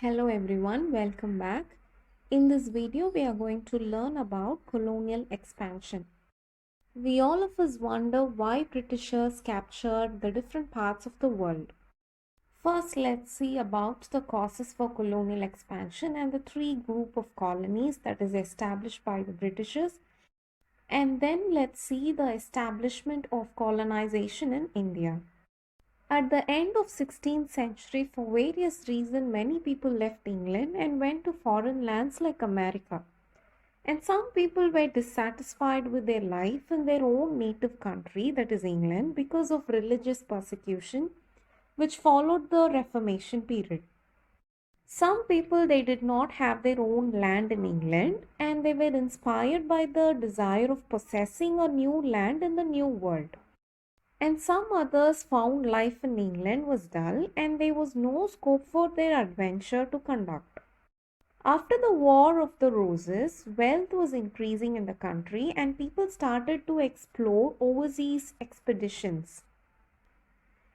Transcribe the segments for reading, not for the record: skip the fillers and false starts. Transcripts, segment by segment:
Hello everyone, welcome back. In this video, we are going to learn about colonial expansion. We all of us wonder why Britishers captured the different parts of the world. First, let's see about the causes for colonial expansion and the three group of colonies that is established by the Britishers. And then let's see the establishment of colonization in India. At the end of 16th century, for various reasons, many people left England and went to foreign lands like America. And some people were dissatisfied with their life in their own native country, that is England, because of religious persecution, which followed the Reformation period. Some people, they did not have their own land in England and they were inspired by the desire of possessing a new land in the new world. And some others found life in England was dull and there was no scope for their adventure to conduct. After the War of the Roses, wealth was increasing in the country and people started to explore overseas expeditions.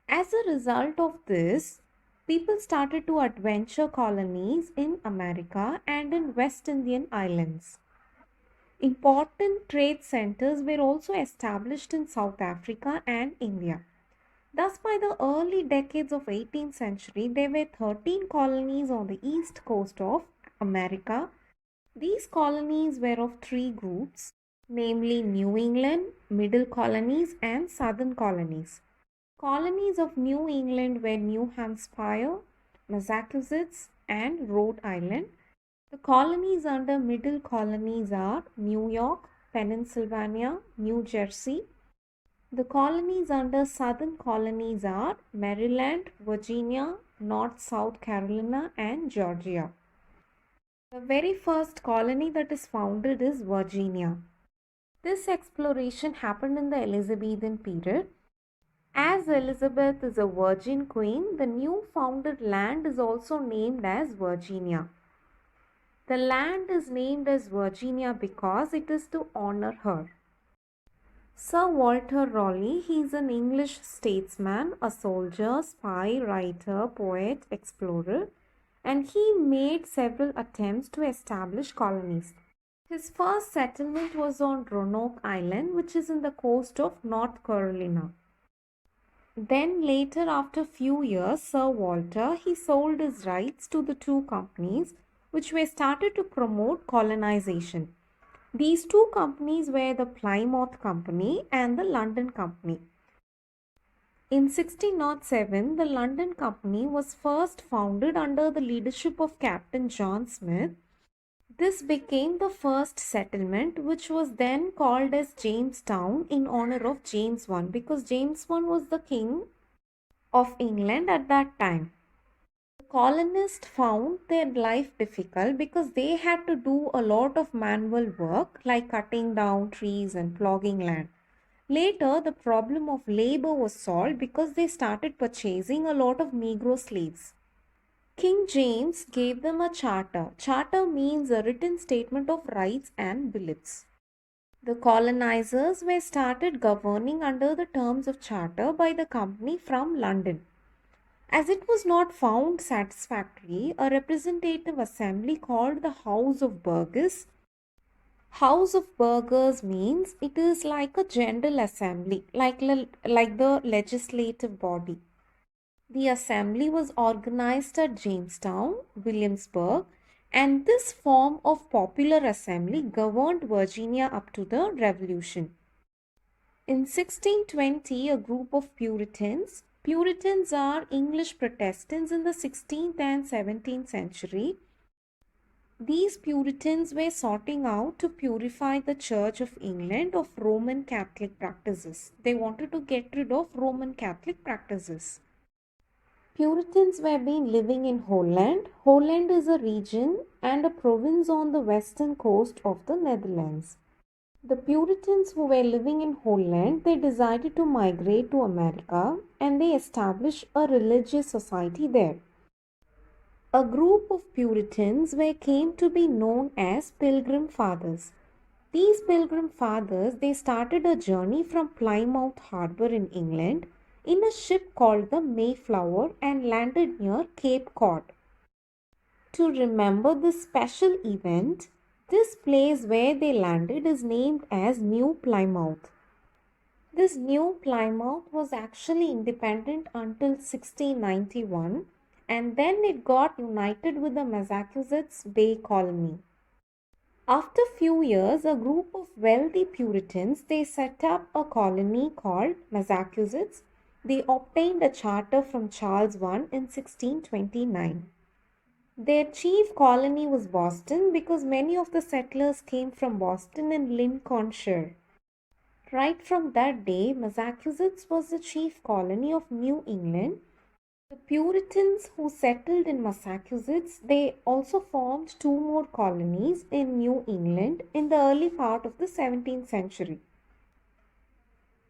As a result of this, people started to adventure colonies in America and in West Indian islands. Important trade centers were also established in South Africa and India. Thus, by the early decades of 18th century, there were 13 colonies on the east coast of America. These colonies were of three groups, namely New England, Middle Colonies, and Southern Colonies. Colonies of New England were New Hampshire, Massachusetts, and Rhode Island. The colonies under Middle Colonies are New York, Pennsylvania, New Jersey. The colonies under Southern Colonies are Maryland, Virginia, North South Carolina, and Georgia. The very first colony that is founded is Virginia. This exploration happened in the Elizabethan period. As Elizabeth is a virgin queen, the new founded land is also named as Virginia. The land is named as Virginia because it is to honor her. Sir Walter Raleigh, he is an English statesman, a soldier, spy, writer, poet, explorer, and he made several attempts to establish colonies. His first settlement was on Roanoke Island, which is in the coast of North Carolina. Then later, after few years, Sir Walter, he sold his rights to the two companies which were started to promote colonization. These two companies were the Plymouth Company and the London Company. In 1607, the London Company was first founded under the leadership of Captain John Smith. This became the first settlement, which was then called as Jamestown in honor of James I, because James I was the king of England at that time. The colonists found their life difficult because they had to do a lot of manual work like cutting down trees and ploughing land. Later, the problem of labor was solved because they started purchasing a lot of Negro slaves. King James gave them a charter. Charter means a written statement of rights and beliefs. The colonizers were started governing under the terms of charter by the company from London. As it was not found satisfactory, a representative assembly called the House of Burgess. House of Burghers means it is like a general assembly, like the legislative body. The assembly was organized at Jamestown, Williamsburg, and this form of popular assembly governed Virginia up to the Revolution. In 1620, a group of Puritans are English Protestants in the 16th and 17th century. These Puritans were sorting out to purify the Church of England of Roman Catholic practices. They wanted to get rid of Roman Catholic practices. Puritans were been living in Holland. Holland is a region and a province on the western coast of the Netherlands. The Puritans who were living in Holland, they decided to migrate to America and they established a religious society there. A group of Puritans came to be known as Pilgrim Fathers. These Pilgrim Fathers, they started a journey from Plymouth Harbor in England in a ship called the Mayflower and landed near Cape Cod. To remember this special event, this place where they landed is named as New Plymouth. This New Plymouth was actually independent until 1691, and then it got united with the Massachusetts Bay Colony. After few years, a group of wealthy Puritans, they set up a colony called Massachusetts. They obtained a charter from Charles I in 1629. Their chief colony was Boston because many of the settlers came from Boston and Lincolnshire. Right from that day, Massachusetts was the chief colony of New England. The Puritans who settled in Massachusetts, they also formed two more colonies in New England in the early part of the 17th century.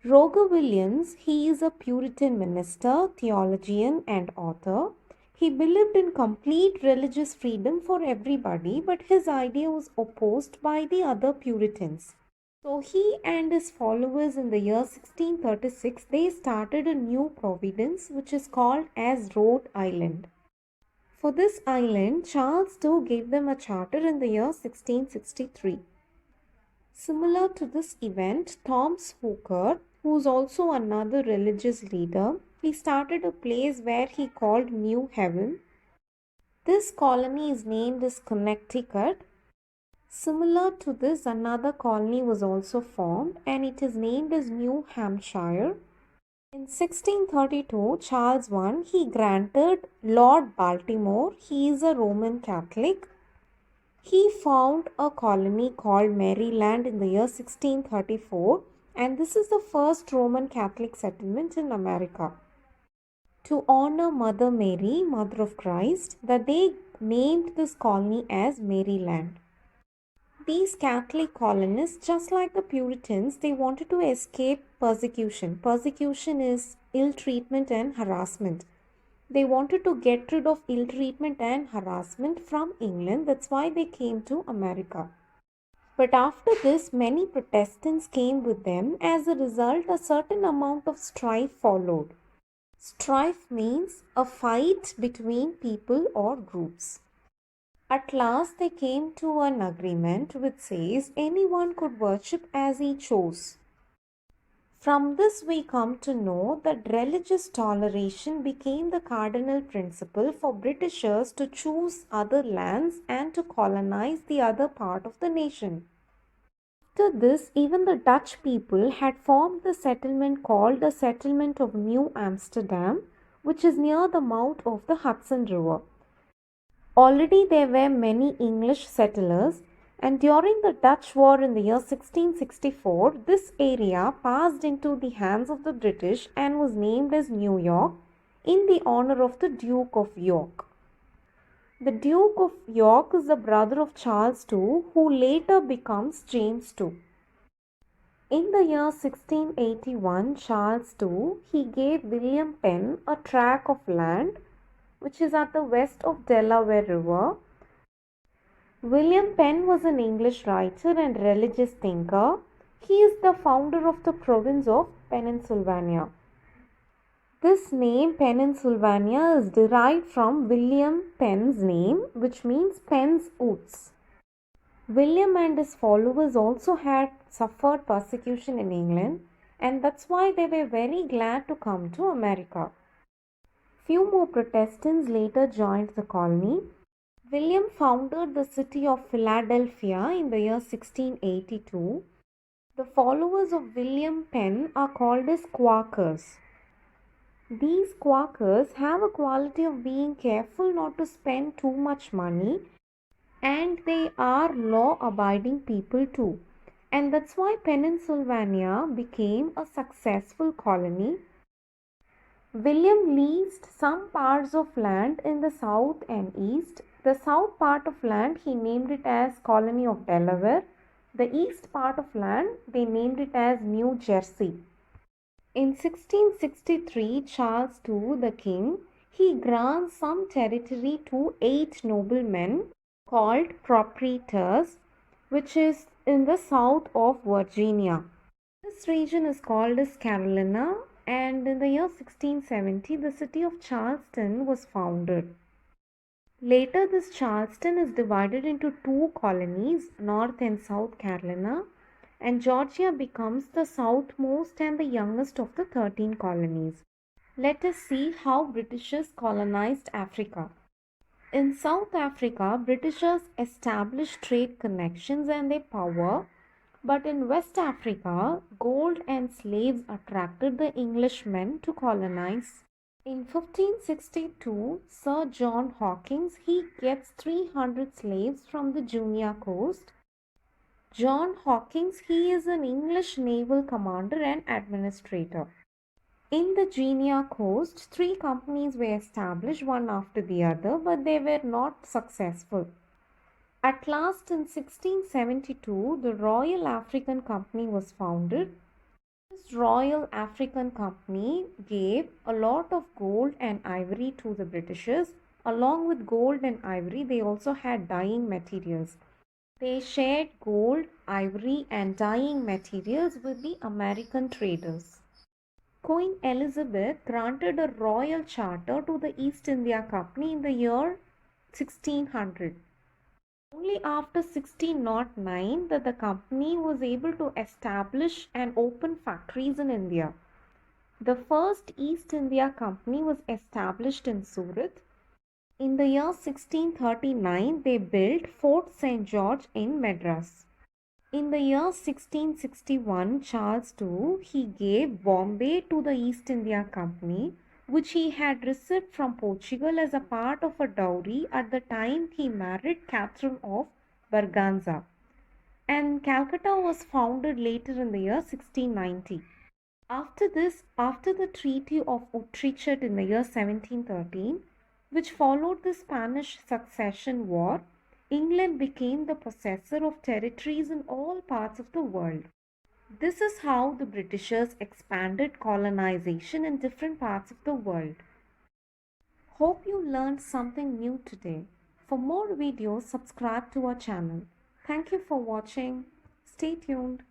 Roger Williams, he is a Puritan minister, theologian and author. He believed in complete religious freedom for everybody, but his idea was opposed by the other Puritans. So he and his followers in the year 1636, they started a new province which is called as Rhode Island. For this island, Charles II gave them a charter in the year 1663. Similar to this event, Thomas Hooker, who is also another religious leader, he started a place where he called New Haven. This colony is named as Connecticut. Similar to this, another colony was also formed and it is named as New Hampshire. In 1632, Charles I, he granted Lord Baltimore, he is a Roman Catholic. He found a colony called Maryland in the year 1634, and this is the first Roman Catholic settlement in America. To honor Mother Mary, Mother of Christ, that they named this colony as Maryland. These Catholic colonists, just like the Puritans, they wanted to escape persecution. Persecution is ill treatment and harassment. They wanted to get rid of ill treatment and harassment from England. That's why they came to America. But after this, many Protestants came with them. As a result, a certain amount of strife followed. Strife means a fight between people or groups. At last, they came to an agreement which says anyone could worship as he chose. From this, we come to know that religious toleration became the cardinal principle for Britishers to choose other lands and to colonize the other part of the nation. After this, even the Dutch people had formed the settlement called the Settlement of New Amsterdam, which is near the mouth of the Hudson River. Already there were many English settlers, and during the Dutch War in the year 1664, this area passed into the hands of the British and was named as New York in the honor of the Duke of York. The Duke of York is the brother of Charles II, who later becomes James II. In the year 1681, Charles II, he gave William Penn a tract of land which is at the west of Delaware River. William Penn was an English writer and religious thinker. He is the founder of the province of Pennsylvania. This name Pennsylvania is derived from William Penn's name, which means Penn's Woods. William and his followers also had suffered persecution in England, and that's why they were very glad to come to America. Few more Protestants later joined the colony. William founded the city of Philadelphia in the year 1682. The followers of William Penn are called as Quakers. These Quakers have a quality of being careful not to spend too much money, and they are law-abiding people too. And that's why Pennsylvania became a successful colony. William leased some parts of land in the south and east. The south part of land he named it as Colony of Delaware. The east part of land they named it as New Jersey. In 1663, Charles II, the king, he grants some territory to 8 noblemen called proprietors, which is in the south of Virginia. This region is called as Carolina, and in the year 1670, the city of Charleston was founded. Later, this Charleston is divided into two colonies, North and South Carolina, and Georgia becomes the southmost and the youngest of the 13 colonies. Let us see how Britishers colonized Africa. In South Africa, Britishers established trade connections and their power, but in West Africa, gold and slaves attracted the Englishmen to colonize. In 1562, Sir John Hawkins he gets 300 slaves from the Junior Coast. John Hawkins he is an English naval commander and administrator. In the Guinea coast, three companies were established one after the other, but they were not successful. At last, in 1672, the Royal African Company was founded. This Royal African Company gave a lot of gold and ivory to the Britishers. Along with gold and ivory, they also had dyeing materials. They shared gold, ivory, and dyeing materials with the American traders. Queen Elizabeth granted a royal charter to the East India Company in the year 1600. Only after 1609 that the company was able to establish and open factories in India. The first East India Company was established in Surat. In the year 1639, they built Fort St. George in Madras. In the year 1661, Charles II he gave Bombay to the East India Company, which he had received from Portugal as a part of a dowry at the time he married Catherine of Braganza. And Calcutta was founded later in the year 1690. After this, after the Treaty of Utrecht in the year 1713, which followed the Spanish Succession War, England became the possessor of territories in all parts of the world. This is how the Britishers expanded colonization in different parts of the world. Hope you learned something new today. For more videos, subscribe to our channel. Thank you for watching. Stay tuned.